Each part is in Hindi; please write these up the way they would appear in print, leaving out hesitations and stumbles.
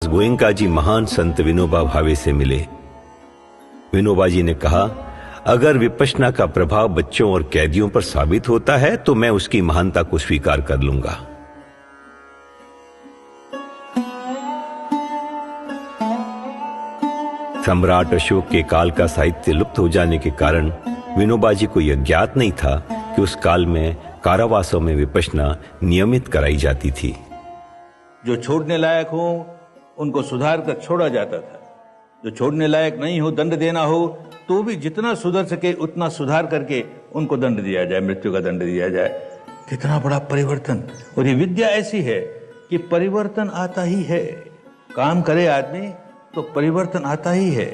गोयंका जी महान संत विनोबा भावे से मिले। विनोबा जी ने कहा, अगर विपश्यना का प्रभाव बच्चों और कैदियों पर साबित होता है तो मैं उसकी महानता को स्वीकार कर लूंगा। सम्राट अशोक के काल का साहित्य लुप्त हो जाने के कारण विनोबा जी को यह ज्ञात नहीं था कि उस काल में कारावासों में विपश्यना नियमित कराई जाती थी। जो छोड़ने लायक हो उनको सुधार कर छोड़ा जाता था, जो छोड़ने लायक नहीं हो, दंड देना हो तो भी जितना सुधर सके उतना सुधार करके उनको दंड दिया जाए, मृत्यु का दंड दिया जाए। कितना बड़ा परिवर्तन। और ये विद्या ऐसी है कि परिवर्तन आता ही है, काम करे आदमी तो परिवर्तन आता ही है।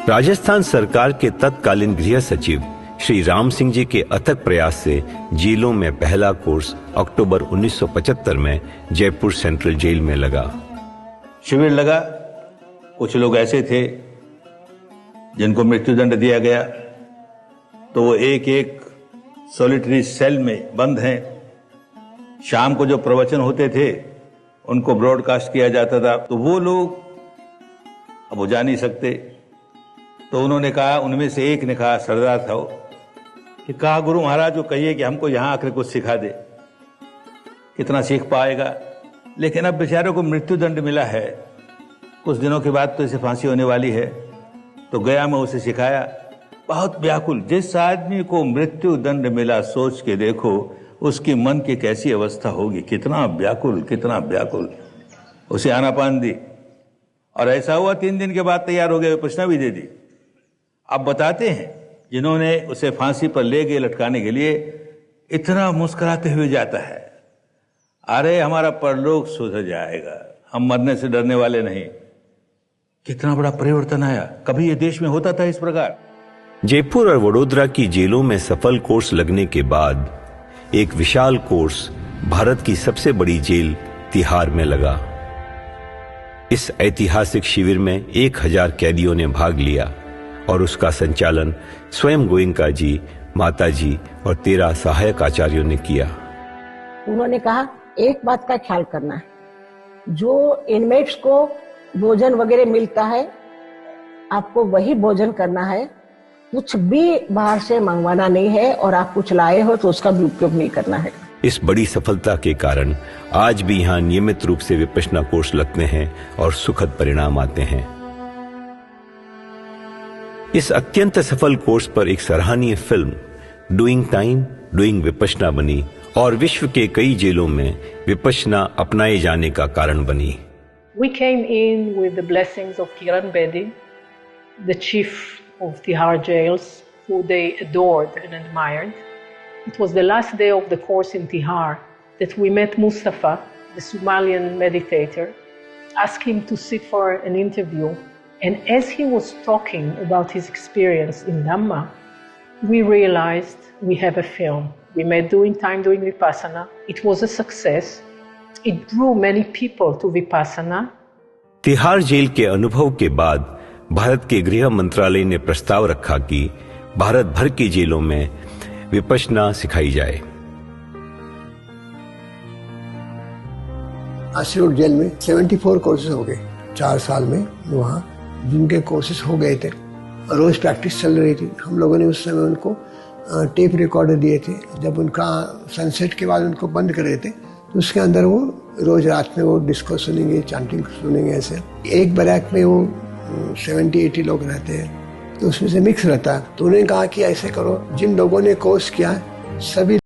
राजस्थान सरकार के तत्कालीन गृह सचिव श्री राम सिंह जी के अथक प्रयास से जेलों में पहला कोर्स अक्टूबर 1975 में जयपुर सेंट्रल जेल में लगा। शिविर लगा। कुछ लोग ऐसे थे जिनको मृत्युदंड दिया गया तो वो एक एक सॉलिटरी सेल में बंद हैं। शाम को जो प्रवचन होते थे उनको ब्रॉडकास्ट किया जाता था, तो वो लोग अब वो जा नहीं सकते। तो उन्होंने कहा, उनमें से एक ने कहा, सरदार था वो, कि कहा गुरु महाराज को कहिए कि हमको यहां आकर कुछ सिखा दे, कितना सीख पाएगा। लेकिन अब बेचारों को मृत्युदंड मिला है, कुछ दिनों के बाद तो इसे फांसी होने वाली है। तो गया मैं उसे सिखाया, बहुत व्याकुल। जिस आदमी को मृत्युदंड मिला, सोच के देखो उसकी मन की कैसी अवस्था होगी, कितना व्याकुल, कितना व्याकुल। उसे आनापान दी और ऐसा हुआ 3 दिन के बाद तैयार हो गए, विपश्यना भी दे दी। अब बताते हैं जिन्होंने उसे फांसी पर ले गए लटकाने के लिए, इतना मुस्कुराते हुए जाता है, अरे हमारा परलोक सुधर जाएगा, हम मरने से डरने वाले नहीं। कितना बड़ा परिवर्तन आया। कभी ये देश में होता था इस प्रकार? जयपुर और वडोदरा की जेलों में सफल कोर्स लगने के बाद एक विशाल कोर्स भारत की सबसे बड़ी जेल तिहाड़ में लगा। इस ऐतिहासिक शिविर में 1000 कैदियों ने भाग लिया और उसका संचालन स्वयं गोयंका जी, माता जी और 13 सहायक आचार्यों ने किया। उन्होंने कहा, एक बात का ख्याल करना है, जो इनमेट्स को भोजन वगैरह मिलता है आपको वही भोजन करना है, कुछ भी बाहर से मंगवाना नहीं है, और आप कुछ लाए हो तो उसका भी उपयोग नहीं करना है। इस बड़ी सफलता के कारण आज भी यहाँ नियमित रूप से विपश्यना कोर्स लगते हैं और सुखद परिणाम आते हैं। इस अत्यंत सफल कोर्स पर एक सराहनीय film doing time doing Vipassana बनी और विश्व के कई जेलों में विपश्यना अपनाए जाने का कारण बनी। We came in with the blessings of Kiran Bedi, the chief of Tihar jails, who they adored and admired. It was the last day of the course in Tihar that we met Mustafa, the Somalian meditator, asked him to sit for an interview. And as he was talking about his experience in Dhamma, we realized we have a film. We made Doing Time Doing Vipassana. It was a success. It drew many people to Vipassana. Tihar jail के अनुभव के बाद भारत के गृह मंत्रालय ने प्रस्ताव रखा कि भारत भर की जेलों में विपश्यना सिखाई जाए। आश्रम जेल में 74 कोर्सेज हो गए 4 साल में। वहाँ जिनके कोर्सेज हो गए थे, रोज प्रैक्टिस चल रही थी। हम लोगों ने उस समय उनको टेप रिकॉर्डर दिए थे। जब उनका सनसेट के बाद उनको बंद कर रहे थे तो उसके अंदर वो रोज रात में वो डिस्को सुनेंगे, चांटिंग सुनेंगे। ऐसे एक बैरक में वो 70-80 लोग रहते हैं, तो उसमें से मिक्स रहता है। तो उन्होंने कहा कि ऐसे करो, जिन लोगों ने कोर्स किया सभी